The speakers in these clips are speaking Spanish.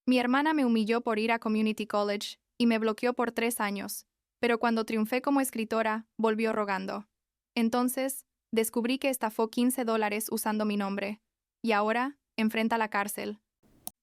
Mi hermana me humilló por ir a Community College y me bloqueó por 3 años, pero cuando triunfé como escritora, volvió rogando. Entonces, descubrí que estafó $15 usando mi nombre, y ahora enfrenta la cárcel.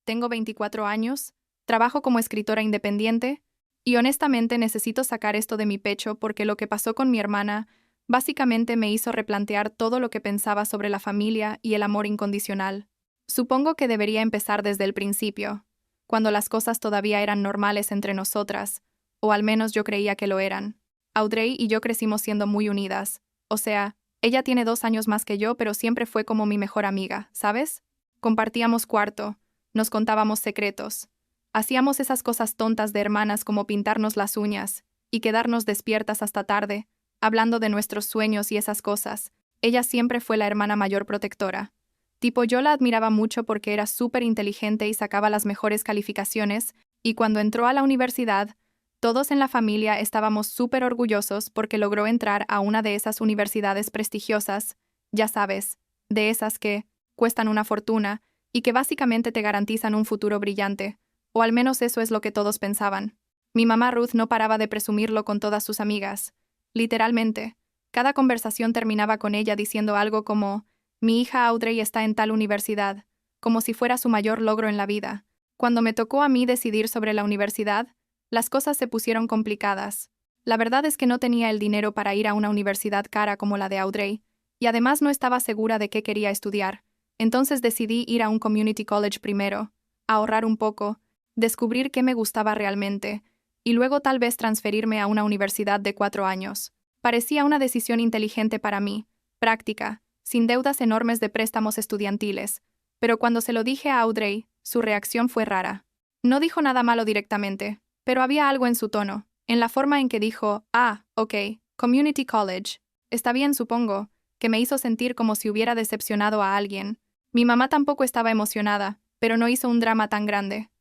Tengo 24 años, trabajo como escritora independiente, y honestamente necesito sacar esto de mi pecho porque lo que pasó con mi hermana básicamente me hizo replantear todo lo que pensaba sobre la familia y el amor incondicional. Supongo que debería empezar desde el principio, cuando las cosas todavía eran normales entre nosotras, o al menos yo creía que lo eran. Audrey y yo crecimos siendo muy unidas, o sea, ella tiene 2 años más que yo, pero siempre fue como mi mejor amiga, ¿sabes? Compartíamos cuarto, nos contábamos secretos. Hacíamos esas cosas tontas de hermanas como pintarnos las uñas y quedarnos despiertas hasta tarde, hablando de nuestros sueños y esas cosas. Ella siempre fue la hermana mayor protectora. Tipo, yo la admiraba mucho porque era súper inteligente y sacaba las mejores calificaciones, y cuando entró a la universidad, todos en la familia estábamos súper orgullosos porque logró entrar a una de esas universidades prestigiosas, ya sabes, de esas que cuestan una fortuna y que básicamente te garantizan un futuro brillante, o al menos eso es lo que todos pensaban. Mi mamá Ruth no paraba de presumirlo con todas sus amigas. Literalmente, cada conversación terminaba con ella diciendo algo como: mi hija Audrey está en tal universidad, como si fuera su mayor logro en la vida. Cuando me tocó a mí decidir sobre la universidad, las cosas se pusieron complicadas. La verdad es que no tenía el dinero para ir a una universidad cara como la de Audrey, y además no estaba segura de qué quería estudiar. Entonces decidí ir a un community college primero, ahorrar un poco, descubrir qué me gustaba realmente, y luego tal vez transferirme a una universidad de 4 años. Parecía una decisión inteligente para mí, práctica, sin deudas enormes de préstamos estudiantiles, pero cuando se lo dije a Audrey, su reacción fue rara. No dijo nada malo directamente, pero había algo en su tono, en la forma en que dijo: ah, ok, Community College. Está bien, supongo, que me hizo sentir como si hubiera decepcionado a alguien. Mi mamá tampoco estaba emocionada, pero no hizo un drama tan grande.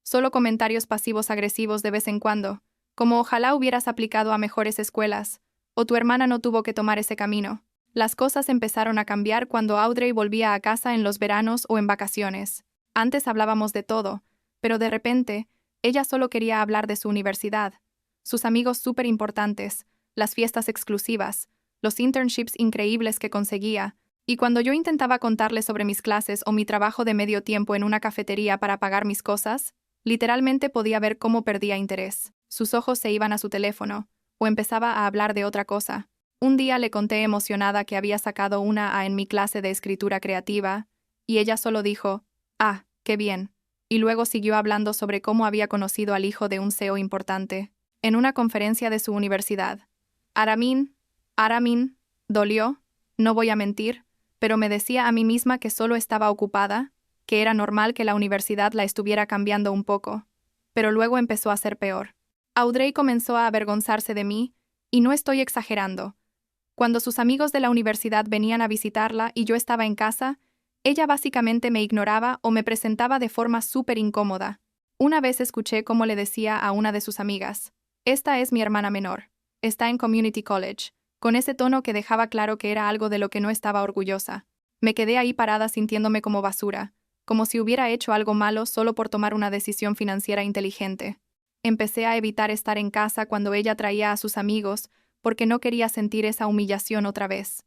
Solo comentarios pasivos agresivos de vez en cuando, como ojalá hubieras aplicado a mejores escuelas, o tu hermana no tuvo que tomar ese camino. Las cosas empezaron a cambiar cuando Audrey volvía a casa en los veranos o en vacaciones. Antes hablábamos de todo, pero de repente, ella solo quería hablar de su universidad, sus amigos súper importantes, las fiestas exclusivas, los internships increíbles que conseguía, y cuando yo intentaba contarle sobre mis clases o mi trabajo de medio tiempo en una cafetería para pagar mis cosas, literalmente podía ver cómo perdía interés. Sus ojos se iban a su teléfono, o empezaba a hablar de otra cosa. Un día le conté emocionada que había sacado una A en mi clase de escritura creativa, y ella solo dijo: ah, qué bien. Y luego siguió hablando sobre cómo había conocido al hijo de un CEO importante, en una conferencia de su universidad. Aramin, dolió, no voy a mentir, pero me decía a mí misma que solo estaba ocupada, que era normal que la universidad la estuviera cambiando un poco. Pero luego empezó a ser peor. Audrey comenzó a avergonzarse de mí, y no estoy exagerando. Cuando sus amigos de la universidad venían a visitarla y yo estaba en casa, ella básicamente me ignoraba o me presentaba de forma súper incómoda. Una vez escuché cómo le decía a una de sus amigas: esta es mi hermana menor. Está en Community College, con ese tono que dejaba claro que era algo de lo que no estaba orgullosa. Me quedé ahí parada sintiéndome como basura, como si hubiera hecho algo malo solo por tomar una decisión financiera inteligente. Empecé a evitar estar en casa cuando ella traía a sus amigos, porque no quería sentir esa humillación otra vez.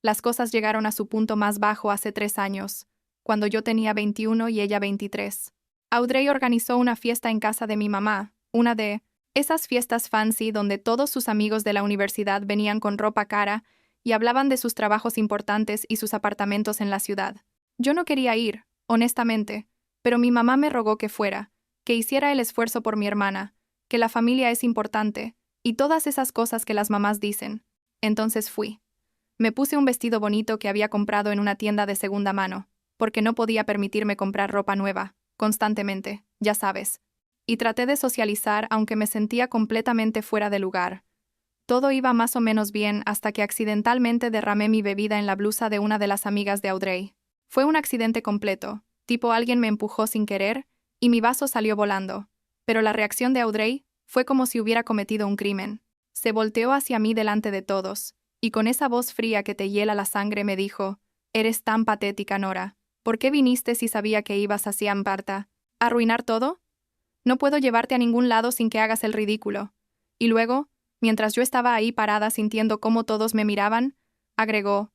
Las cosas llegaron a su punto más bajo hace 3 años, cuando yo tenía 21 y ella 23. Audrey organizó una fiesta en casa de mi mamá, una de esas fiestas fancy donde todos sus amigos de la universidad venían con ropa cara y hablaban de sus trabajos importantes y sus apartamentos en la ciudad. Yo no quería ir, honestamente, pero mi mamá me rogó que fuera, que hiciera el esfuerzo por mi hermana, que la familia es importante, y todas esas cosas que las mamás dicen. Entonces fui. Me puse un vestido bonito que había comprado en una tienda de segunda mano, porque no podía permitirme comprar ropa nueva, constantemente, ya sabes. Y traté de socializar aunque me sentía completamente fuera de lugar. Todo iba más o menos bien hasta que accidentalmente derramé mi bebida en la blusa de una de las amigas de Audrey. Fue un accidente completo, tipo alguien me empujó sin querer, y mi vaso salió volando. Pero la reacción de Audrey fue como si hubiera cometido un crimen. Se volteó hacia mí delante de todos, y con esa voz fría que te hiela la sangre me dijo: eres tan patética, Nora. ¿Por qué viniste si sabía que ibas hacia Amparta? ¿Arruinar todo? No puedo llevarte a ningún lado sin que hagas el ridículo. Y luego, mientras yo estaba ahí parada sintiendo cómo todos me miraban, agregó,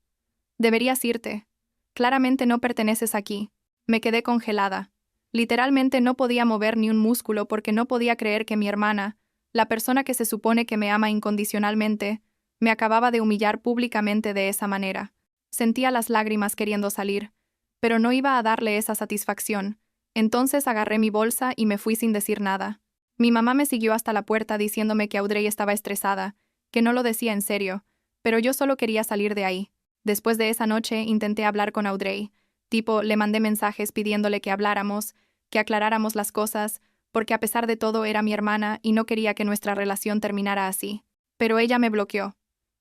deberías irte. Claramente no perteneces aquí. Me quedé congelada. Literalmente no podía mover ni un músculo porque no podía creer que mi hermana, la persona que se supone que me ama incondicionalmente, me acababa de humillar públicamente de esa manera. Sentía las lágrimas queriendo salir, pero no iba a darle esa satisfacción. Entonces agarré mi bolsa y me fui sin decir nada. Mi mamá me siguió hasta la puerta diciéndome que Audrey estaba estresada, que no lo decía en serio, pero yo solo quería salir de ahí. Después de esa noche intenté hablar con Audrey. Le mandé mensajes pidiéndole que habláramos, que aclaráramos las cosas, porque a pesar de todo era mi hermana y no quería que nuestra relación terminara así. Pero ella me bloqueó.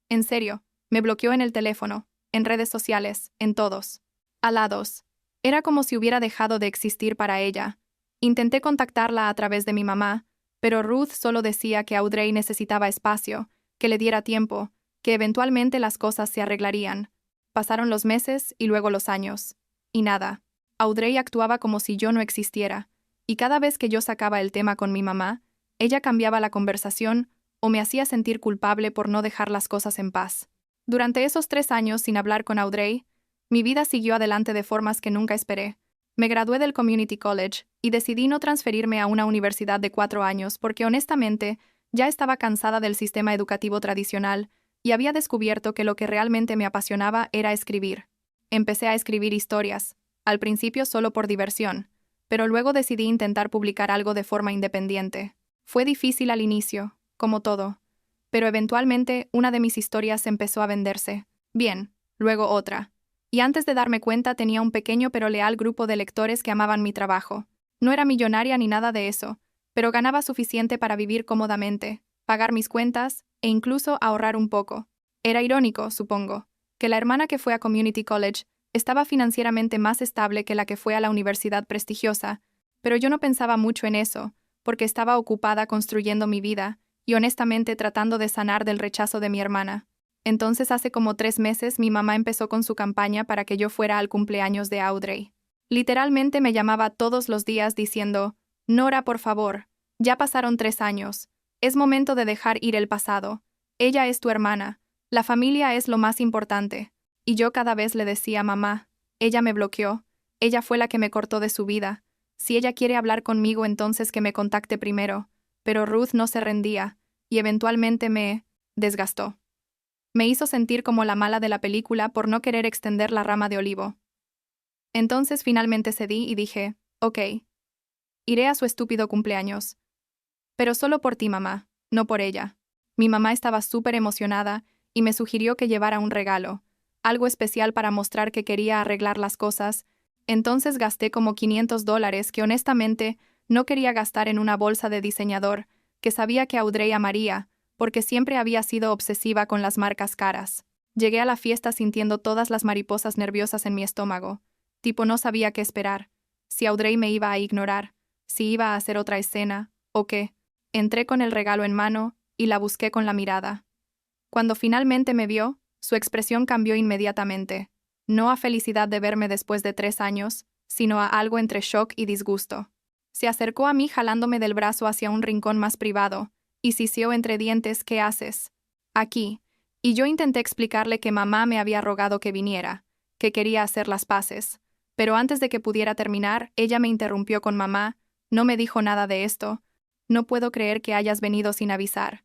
En serio, me bloqueó en el teléfono, en redes sociales, en todos. Alados. Era como si hubiera dejado de existir para ella. Intenté contactarla a través de mi mamá, pero Ruth solo decía que Audrey necesitaba espacio, que le diera tiempo, que eventualmente las cosas se arreglarían. Pasaron los meses y luego los años. Y nada. Audrey actuaba como si yo no existiera, y cada vez que yo sacaba el tema con mi mamá, ella cambiaba la conversación o me hacía sentir culpable por no dejar las cosas en paz. Durante esos 3 años sin hablar con Audrey, mi vida siguió adelante de formas que nunca esperé. Me gradué del Community College y decidí no transferirme a una universidad de 4 años porque honestamente ya estaba cansada del sistema educativo tradicional y había descubierto que lo que realmente me apasionaba era escribir. Empecé a escribir historias, al principio solo por diversión, pero luego decidí intentar publicar algo de forma independiente. Fue difícil al inicio, como todo, pero eventualmente una de mis historias empezó a venderse. Bien, luego otra. Y antes de darme cuenta tenía un pequeño pero leal grupo de lectores que amaban mi trabajo. No era millonaria ni nada de eso, pero ganaba suficiente para vivir cómodamente, pagar mis cuentas e incluso ahorrar un poco. Era irónico, supongo, que la hermana que fue a Community College estaba financieramente más estable que la que fue a la universidad prestigiosa, pero yo no pensaba mucho en eso, porque estaba ocupada construyendo mi vida y honestamente tratando de sanar del rechazo de mi hermana. Entonces hace como 3 meses mi mamá empezó con su campaña para que yo fuera al cumpleaños de Audrey. Literalmente me llamaba todos los días diciendo, Nora, por favor, ya pasaron 3 años. Es momento de dejar ir el pasado. Ella es tu hermana. La familia es lo más importante. Y yo cada vez le decía, mamá, ella me bloqueó. Ella fue la que me cortó de su vida. Si ella quiere hablar conmigo, entonces que me contacte primero. Pero Ruth no se rendía, y eventualmente me desgastó. Me hizo sentir como la mala de la película por no querer extender la rama de olivo. Entonces finalmente cedí y dije, ok. Iré a su estúpido cumpleaños. Pero solo por ti, mamá, no por ella. Mi mamá estaba súper emocionada y me sugirió que llevara un regalo, algo especial para mostrar que quería arreglar las cosas. Entonces gasté como $500 que honestamente no quería gastar en una bolsa de diseñador, que sabía que Audrey amaría, porque siempre había sido obsesiva con las marcas caras. Llegué a la fiesta sintiendo todas las mariposas nerviosas en mi estómago. No sabía qué esperar. Si Audrey me iba a ignorar, si iba a hacer otra escena, o qué. Entré con el regalo en mano y la busqué con la mirada. Cuando finalmente me vio, su expresión cambió inmediatamente. No a felicidad de verme después de 3 años, sino a algo entre shock y disgusto. Se acercó a mí jalándome del brazo hacia un rincón más privado, y siseó entre dientes, ¿qué haces? Aquí. Y yo intenté explicarle que mamá me había rogado que viniera, que quería hacer las paces. Pero antes de que pudiera terminar, ella me interrumpió con mamá, no me dijo nada de esto. No puedo creer que hayas venido sin avisar.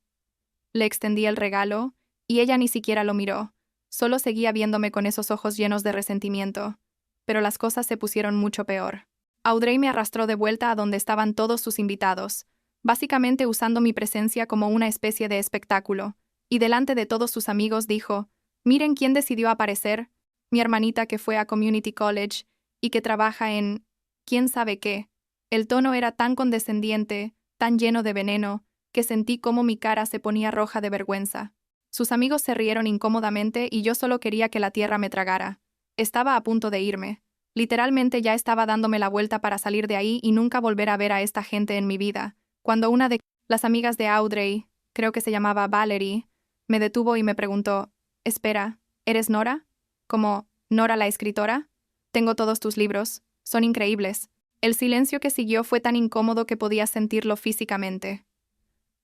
Le extendí el regalo, y ella ni siquiera lo miró. Solo seguía viéndome con esos ojos llenos de resentimiento. Pero las cosas se pusieron mucho peor. Audrey me arrastró de vuelta a donde estaban todos sus invitados, básicamente usando mi presencia como una especie de espectáculo, y delante de todos sus amigos dijo, miren quién decidió aparecer, mi hermanita que fue a Community College y que trabaja en quién sabe qué. El tono era tan condescendiente, tan lleno de veneno, que sentí cómo mi cara se ponía roja de vergüenza. Sus amigos se rieron incómodamente y yo solo quería que la tierra me tragara. Estaba a punto de irme. Literalmente ya estaba dándome la vuelta para salir de ahí y nunca volver a ver a esta gente en mi vida, cuando una de las amigas de Audrey, creo que se llamaba Valerie, me detuvo y me preguntó, espera, ¿eres Nora? ¿Como Nora la escritora? Tengo todos tus libros, son increíbles. El silencio que siguió fue tan incómodo que podía sentirlo físicamente.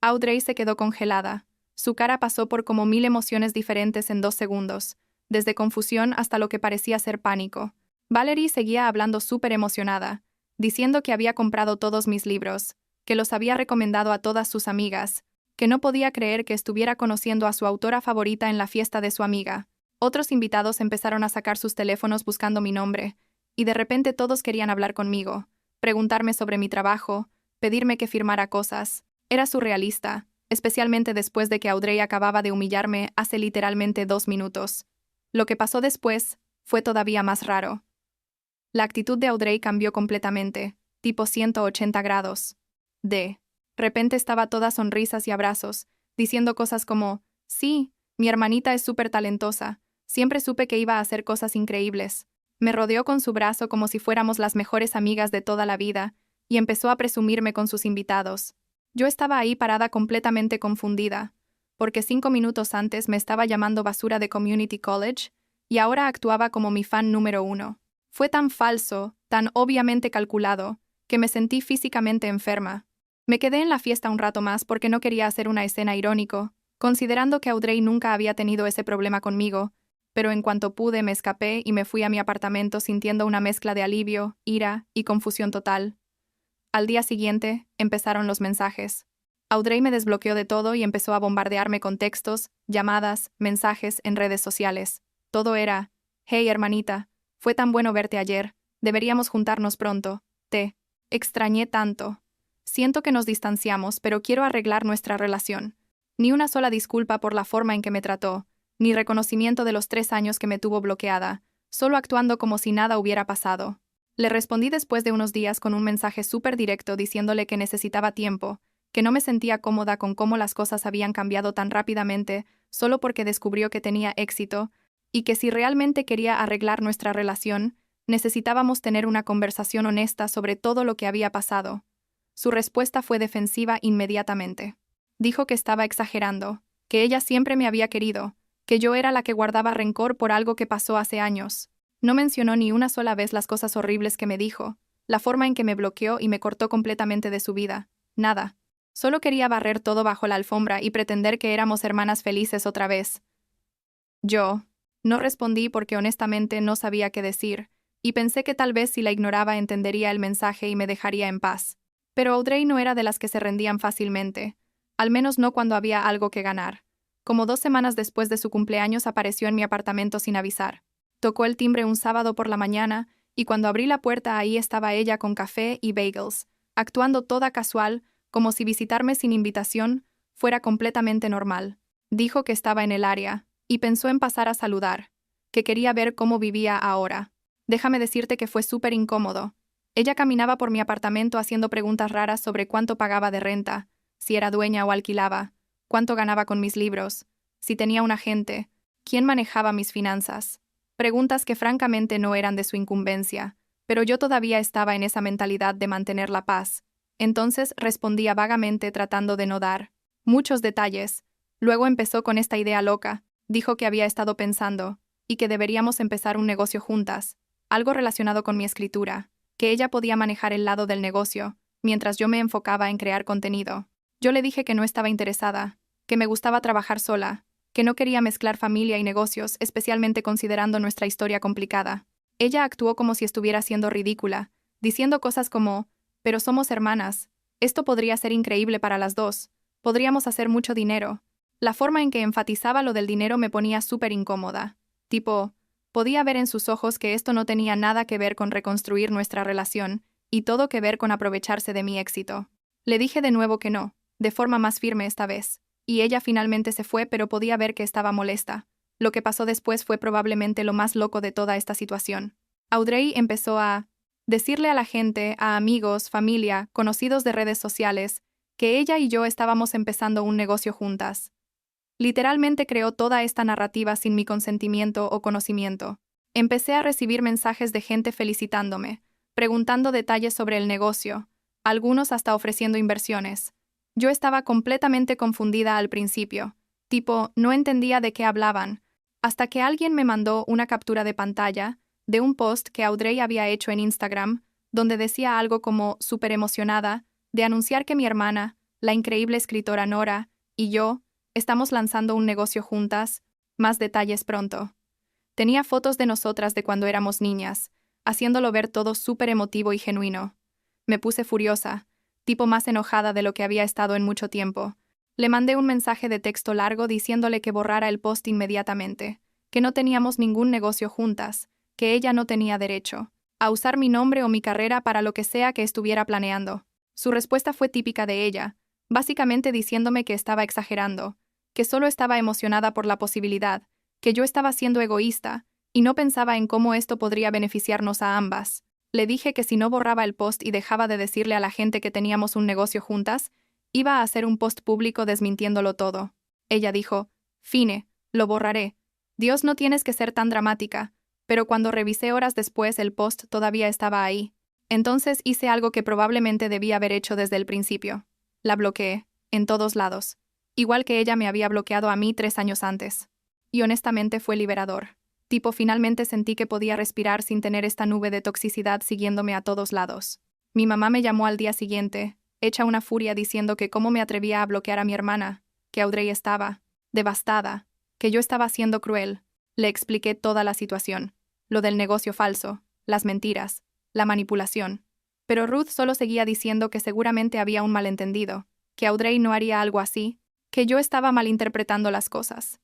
Audrey se quedó congelada. Su cara pasó por como 1000 emociones diferentes en 2 segundos, desde confusión hasta lo que parecía ser pánico. Valerie seguía hablando súper emocionada, diciendo que había comprado todos mis libros, que los había recomendado a todas sus amigas, que no podía creer que estuviera conociendo a su autora favorita en la fiesta de su amiga. Otros invitados empezaron a sacar sus teléfonos buscando mi nombre, y de repente todos querían hablar conmigo, preguntarme sobre mi trabajo, pedirme que firmara cosas. Era surrealista, especialmente después de que Audrey acababa de humillarme hace literalmente 2 minutos. Lo que pasó después fue todavía más raro. La actitud de Audrey cambió completamente, tipo 180 grados. De repente estaba toda sonrisas y abrazos, diciendo cosas como, sí, mi hermanita es súper talentosa, siempre supe que iba a hacer cosas increíbles. Me rodeó con su brazo como si fuéramos las mejores amigas de toda la vida, y empezó a presumirme con sus invitados. Yo estaba ahí parada completamente confundida, porque 5 minutos antes me estaba llamando basura de Community College, y ahora actuaba como mi fan número 1. Fue tan falso, tan obviamente calculado, que me sentí físicamente enferma. Me quedé en la fiesta un rato más porque no quería hacer una escena irónico, considerando que Audrey nunca había tenido ese problema conmigo, pero en cuanto pude me escapé y me fui a mi apartamento sintiendo una mezcla de alivio, ira y confusión total. Al día siguiente, empezaron los mensajes. Audrey me desbloqueó de todo y empezó a bombardearme con textos, llamadas, mensajes en redes sociales. Todo era, hey hermanita, fue tan bueno verte ayer, deberíamos juntarnos pronto, te extrañé tanto. Siento que nos distanciamos, pero quiero arreglar nuestra relación. Ni una sola disculpa por la forma en que me trató, ni reconocimiento de los 3 años que me tuvo bloqueada, solo actuando como si nada hubiera pasado. Le respondí después de unos días con un mensaje súper directo diciéndole que necesitaba tiempo, que no me sentía cómoda con cómo las cosas habían cambiado tan rápidamente solo porque descubrió que tenía éxito, y que si realmente quería arreglar nuestra relación, necesitábamos tener una conversación honesta sobre todo lo que había pasado. Su respuesta fue defensiva inmediatamente. Dijo que estaba exagerando, que ella siempre me había querido, que yo era la que guardaba rencor por algo que pasó hace años. No mencionó ni una sola vez las cosas horribles que me dijo, la forma en que me bloqueó y me cortó completamente de su vida. Nada. Solo quería barrer todo bajo la alfombra y pretender que éramos hermanas felices otra vez. Yo no respondí porque honestamente no sabía qué decir, y pensé que tal vez si la ignoraba entendería el mensaje y me dejaría en paz. Pero Audrey no era de las que se rendían fácilmente, al menos no cuando había algo que ganar. Como 2 semanas después de su cumpleaños apareció en mi apartamento sin avisar. Tocó el timbre un sábado por la mañana, y cuando abrí la puerta ahí estaba ella con café y bagels, actuando toda casual, como si visitarme sin invitación fuera completamente normal. Dijo que estaba en el área, y pensó en pasar a saludar, que quería ver cómo vivía ahora. Déjame decirte que fue súper incómodo. Ella caminaba por mi apartamento haciendo preguntas raras sobre cuánto pagaba de renta, si era dueña o alquilaba, cuánto ganaba con mis libros, si tenía un agente, quién manejaba mis finanzas. Preguntas que francamente no eran de su incumbencia, pero yo todavía estaba en esa mentalidad de mantener la paz. Entonces respondía vagamente tratando de no dar muchos detalles. Luego empezó con esta idea loca. Dijo que había estado pensando, y que deberíamos empezar un negocio juntas, algo relacionado con mi escritura, que ella podía manejar el lado del negocio, mientras yo me enfocaba en crear contenido. Yo le dije que no estaba interesada, que me gustaba trabajar sola, que no quería mezclar familia y negocios, especialmente considerando nuestra historia complicada. Ella actuó como si estuviera siendo ridícula, diciendo cosas como, pero somos hermanas, esto podría ser increíble para las dos, podríamos hacer mucho dinero. La forma en que enfatizaba lo del dinero me ponía súper incómoda. Tipo, podía ver en sus ojos que esto no tenía nada que ver con reconstruir nuestra relación, y todo que ver con aprovecharse de mi éxito. Le dije de nuevo que no, de forma más firme esta vez, y ella finalmente se fue, pero podía ver que estaba molesta. Lo que pasó después fue probablemente lo más loco de toda esta situación. Audrey empezó a decirle a la gente, a amigos, familia, conocidos de redes sociales, que ella y yo estábamos empezando un negocio juntas. Literalmente creó toda esta narrativa sin mi consentimiento o conocimiento. Empecé a recibir mensajes de gente felicitándome, preguntando detalles sobre el negocio, algunos hasta ofreciendo inversiones. Yo estaba completamente confundida al principio, tipo, no entendía de qué hablaban, hasta que alguien me mandó una captura de pantalla de un post que Audrey había hecho en Instagram, donde decía algo como súper emocionada de anunciar que mi hermana, la increíble escritora Nora, y yo, estamos lanzando un negocio juntas, más detalles pronto. Tenía fotos de nosotras de cuando éramos niñas, haciéndolo ver todo súper emotivo y genuino. Me puse furiosa, tipo más enojada de lo que había estado en mucho tiempo. Le mandé un mensaje de texto largo diciéndole que borrara el post inmediatamente, que no teníamos ningún negocio juntas, que ella no tenía derecho a usar mi nombre o mi carrera para lo que sea que estuviera planeando. Su respuesta fue típica de ella, básicamente diciéndome que estaba exagerando, que solo estaba emocionada por la posibilidad, que yo estaba siendo egoísta, y no pensaba en cómo esto podría beneficiarnos a ambas. Le dije que si no borraba el post y dejaba de decirle a la gente que teníamos un negocio juntas, iba a hacer un post público desmintiéndolo todo. Ella dijo, Fine, lo borraré. Dios, no tienes que ser tan dramática. Pero cuando revisé horas después el post todavía estaba ahí. Entonces hice algo que probablemente debía haber hecho desde el principio. La bloqueé, en todos lados. Igual que ella me había bloqueado a mí 3 años antes. Y honestamente fue liberador. Tipo, finalmente sentí que podía respirar sin tener esta nube de toxicidad siguiéndome a todos lados. Mi mamá me llamó al día siguiente, hecha una furia diciendo que cómo me atrevía a bloquear a mi hermana, que Audrey estaba devastada, que yo estaba siendo cruel. Le expliqué toda la situación, lo del negocio falso, las mentiras, la manipulación. Pero Ruth solo seguía diciendo que seguramente había un malentendido, que Audrey no haría algo así, que yo estaba malinterpretando las cosas.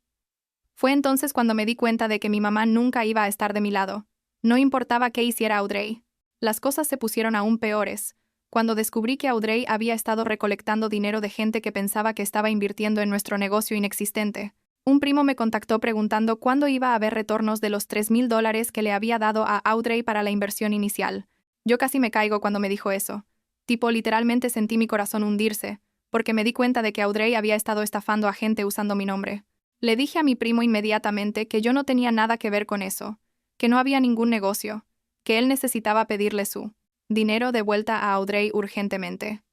Fue entonces cuando me di cuenta de que mi mamá nunca iba a estar de mi lado. No importaba qué hiciera Audrey. Las cosas se pusieron aún peores, cuando descubrí que Audrey había estado recolectando dinero de gente que pensaba que estaba invirtiendo en nuestro negocio inexistente. Un primo me contactó preguntando cuándo iba a haber retornos de los $3,000 que le había dado a Audrey para la inversión inicial. Yo casi me caigo cuando me dijo eso. Tipo, literalmente sentí mi corazón hundirse, porque me di cuenta de que Audrey había estado estafando a gente usando mi nombre. Le dije a mi primo inmediatamente que yo no tenía nada que ver con eso, que no había ningún negocio, que él necesitaba pedirle su dinero de vuelta a Audrey urgentemente.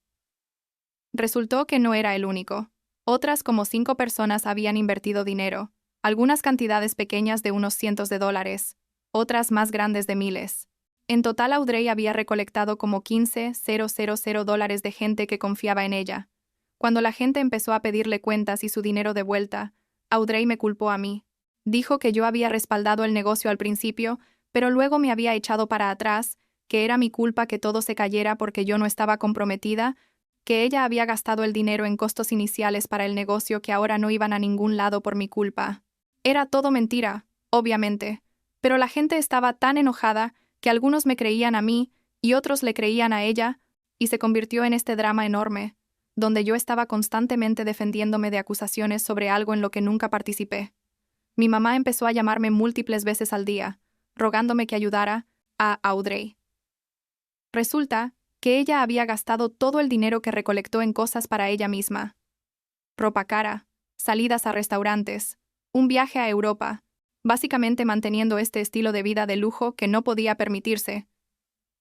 Resultó que no era el único. Otras como 5 personas habían invertido dinero, algunas cantidades pequeñas de unos cientos de dólares, otras más grandes de miles. En total Audrey había recolectado como $15,000 de gente que confiaba en ella. Cuando la gente empezó a pedirle cuentas y su dinero de vuelta, Audrey me culpó a mí. Dijo que yo había respaldado el negocio al principio, pero luego me había echado para atrás, que era mi culpa que todo se cayera porque yo no estaba comprometida, que ella había gastado el dinero en costos iniciales para el negocio que ahora no iban a ningún lado por mi culpa. Era todo mentira, obviamente, pero la gente estaba tan enojada que algunos me creían a mí y otros le creían a ella, y se convirtió en este drama enorme, donde yo estaba constantemente defendiéndome de acusaciones sobre algo en lo que nunca participé. Mi mamá empezó a llamarme múltiples veces al día, rogándome que ayudara a Audrey. Resulta que ella había gastado todo el dinero que recolectó en cosas para ella misma. Ropa cara, salidas a restaurantes, un viaje a Europa, básicamente manteniendo este estilo de vida de lujo que no podía permitirse.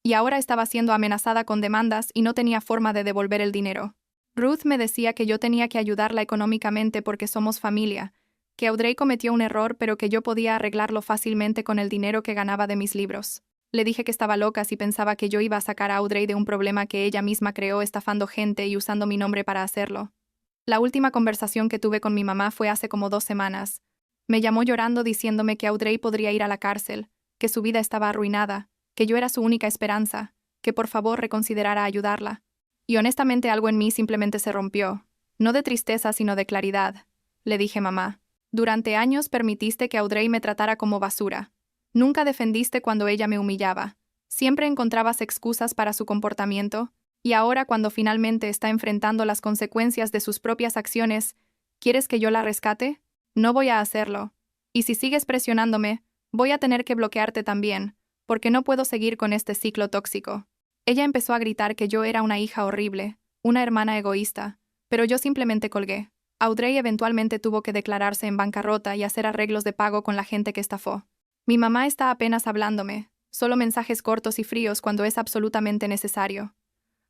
Y ahora estaba siendo amenazada con demandas y no tenía forma de devolver el dinero. Ruth me decía que yo tenía que ayudarla económicamente porque somos familia, que Audrey cometió un error pero que yo podía arreglarlo fácilmente con el dinero que ganaba de mis libros. Le dije que estaba loca si pensaba que yo iba a sacar a Audrey de un problema que ella misma creó estafando gente y usando mi nombre para hacerlo. La última conversación que tuve con mi mamá fue hace como 2 semanas. Me llamó llorando diciéndome que Audrey podría ir a la cárcel, que su vida estaba arruinada, que yo era su única esperanza, que por favor reconsiderara ayudarla. Y honestamente algo en mí simplemente se rompió. No de tristeza, sino de claridad. Le dije, mamá, durante años permitiste que Audrey me tratara como basura. Nunca defendiste cuando ella me humillaba. Siempre encontrabas excusas para su comportamiento, y ahora cuando finalmente está enfrentando las consecuencias de sus propias acciones, ¿quieres que yo la rescate? No voy a hacerlo. Y si sigues presionándome, voy a tener que bloquearte también, porque no puedo seguir con este ciclo tóxico. Ella empezó a gritar que yo era una hija horrible, una hermana egoísta, pero yo simplemente colgué. Audrey eventualmente tuvo que declararse en bancarrota y hacer arreglos de pago con la gente que estafó. Mi mamá está apenas hablándome, solo mensajes cortos y fríos cuando es absolutamente necesario.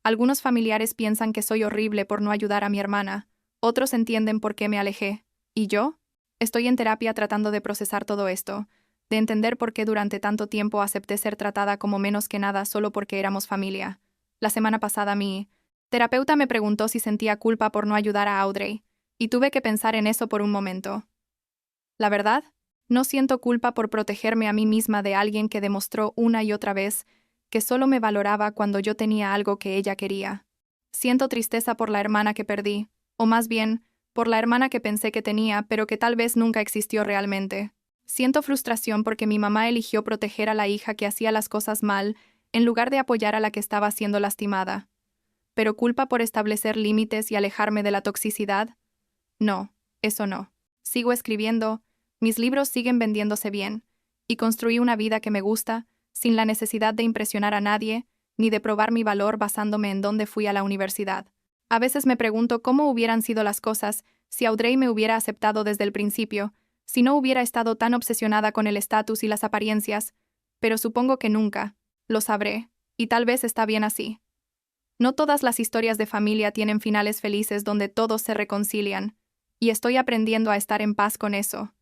Algunos familiares piensan que soy horrible por no ayudar a mi hermana, otros entienden por qué me alejé. ¿Y yo? Estoy en terapia tratando de procesar todo esto, de entender por qué durante tanto tiempo acepté ser tratada como menos que nada solo porque éramos familia. La semana pasada mi terapeuta me preguntó si sentía culpa por no ayudar a Audrey, y tuve que pensar en eso por un momento. La verdad, no siento culpa por protegerme a mí misma de alguien que demostró una y otra vez que solo me valoraba cuando yo tenía algo que ella quería. Siento tristeza por la hermana que perdí, o más bien, por la hermana que pensé que tenía, pero que tal vez nunca existió realmente. Siento frustración porque mi mamá eligió proteger a la hija que hacía las cosas mal en lugar de apoyar a la que estaba siendo lastimada. ¿Pero culpa por establecer límites y alejarme de la toxicidad? No, eso no. Sigo escribiendo, mis libros siguen vendiéndose bien, y construí una vida que me gusta, sin la necesidad de impresionar a nadie, ni de probar mi valor basándome en dónde fui a la universidad. A veces me pregunto cómo hubieran sido las cosas si Audrey me hubiera aceptado desde el principio, si no hubiera estado tan obsesionada con el estatus y las apariencias, pero supongo que nunca. Lo sabré, y tal vez está bien así. No todas las historias de familia tienen finales felices donde todos se reconcilian, y estoy aprendiendo a estar en paz con eso.